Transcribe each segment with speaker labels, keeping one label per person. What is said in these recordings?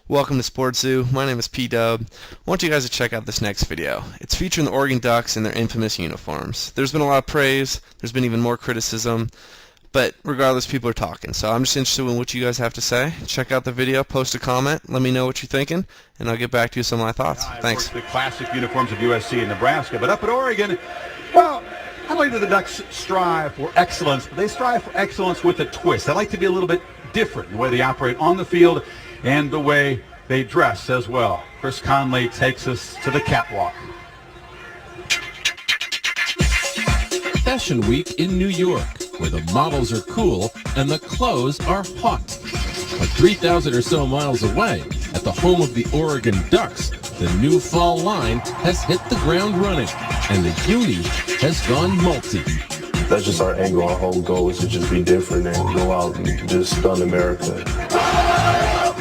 Speaker 1: Welcome to Sports Zoo. My name is P-Dub. I want you guys to check out this next video. It's featuring the Oregon Ducks in their infamous uniforms. There's been a lot of praise. There's been even more criticism. But regardless, people are talking. So I'm just interested in what you guys have to say. Check out the video. Post a comment. Let me know what you're thinking. And I'll get back to you with some of my thoughts. Thanks.
Speaker 2: The classic uniforms of USC and Nebraska. But up at Oregon, well, I believe that the Ducks strive for excellence. But they strive for excellence with a twist. They like to be a little bit different in the way they operate on the field and the way they dress as well. Chris Conley takes us to the catwalk.
Speaker 3: Fashion Week in New York, where the models are cool and the clothes are hot. But 3,000 or so miles away, at the home of the Oregon Ducks, the new fall line has hit the ground running, and the uni has gone multi.
Speaker 4: That's just our angle. Our whole goal is to just be different and go out and just stun America.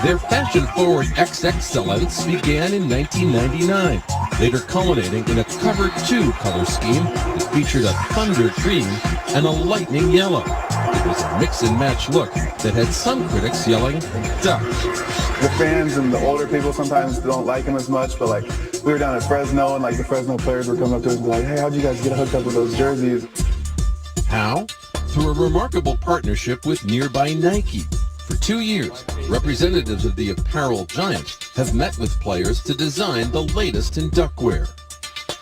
Speaker 3: Their fashion-forward excellence began in 1999, later culminating in a Cover 2 color scheme that featured a thunder green and a lightning yellow. It was a mix-and-match look that had some critics yelling, "Duck."
Speaker 5: The fans and the older people sometimes don't like him as much, but like we were down at Fresno and like the Fresno players were coming up to us and be like, "Hey, how'd you guys get hooked up with those jerseys?"
Speaker 3: How? Through a remarkable partnership with nearby Nike. For 2 years, representatives of the apparel giant have met with players to design the latest in duckwear.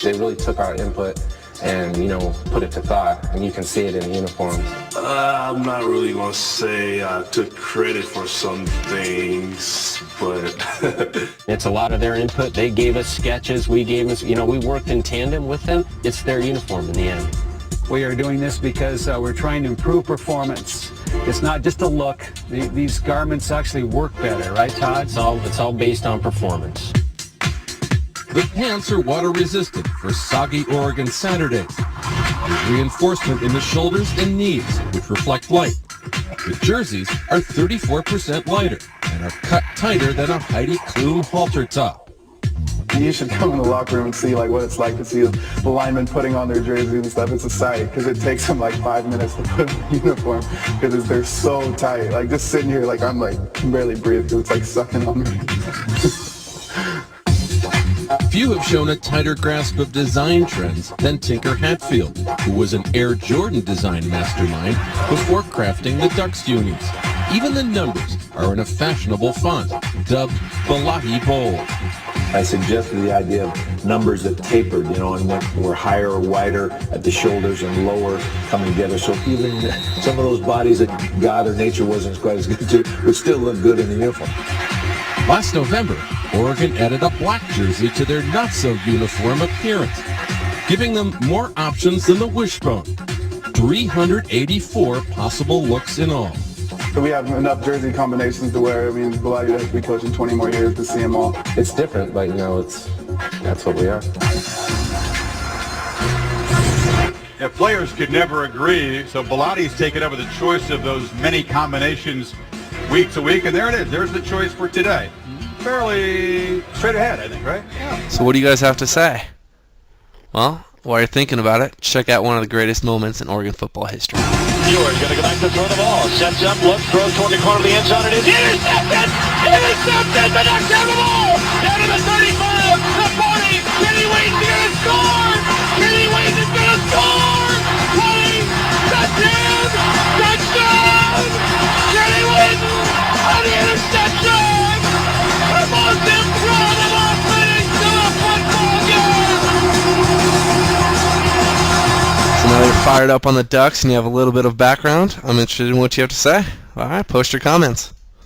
Speaker 6: They really took our input and, put it to thought, and you can see it in the uniforms.
Speaker 4: I'm not really going to say I took credit for some things, but...
Speaker 7: It's a lot of their input. They gave us sketches. We gave us, we worked in tandem with them. It's their uniform in the end.
Speaker 8: We are doing this because we're trying to improve performance. It's not just a look. These garments actually work better, right, Todd?
Speaker 7: It's all based on performance.
Speaker 3: The pants are water resistant for soggy Oregon Saturdays. There's reinforcement in the shoulders and knees, which reflect light. The jerseys are 34% lighter and are cut tighter than a Heidi Klum halter top.
Speaker 5: You should come in the locker room and see like what it's like to see the linemen putting on their jerseys and stuff. It's a sight because it takes them like 5 minutes to put on the uniform because they're so tight. Like just sitting here, like I'm like can barely breathe because it's like sucking on me.
Speaker 3: Few have shown a tighter grasp of design trends than Tinker Hatfield, who was an Air Jordan design mastermind before crafting the Ducks unis. Even the numbers are in a fashionable font, dubbed Balahi Bold.
Speaker 9: I suggested the idea of numbers that tapered, and were higher or wider at the shoulders and lower coming together. So even some of those bodies that God or nature wasn't quite as good to would still look good in the uniform.
Speaker 3: Last November, Oregon added a black jersey to their not-so-uniform appearance, giving them more options than the wishbone. 384 possible looks in all.
Speaker 5: So we have enough jersey combinations to where, Bellotti has to be coaching 20 more years to see them all.
Speaker 6: It's different, but, that's what we are.
Speaker 2: Yeah, players could never agree, so Bellotti's taken over the choice of those many combinations week to week, and there it is. There's the choice for today. Fairly straight ahead, I think, right? Yeah.
Speaker 1: So what do you guys have to say? Well, while you're thinking about it, check out one of the greatest moments in Oregon football history.
Speaker 10: Ewers going to go back to throw the ball. Sets up, looks, throws toward the corner of the end zone. It is intercepted! Intercepted! The Ducks have the ball! Down to the 35, the 40. Kenny Wayne's going to score! Kenny Wayne is going to score! 20, touchdown! Touchdown! Kenny Wayne on the interception! The most incredible finish to a football game!
Speaker 1: So now you're fired up on the Ducks and you have a little bit of background. I'm interested in what you have to say. All right, post your comments.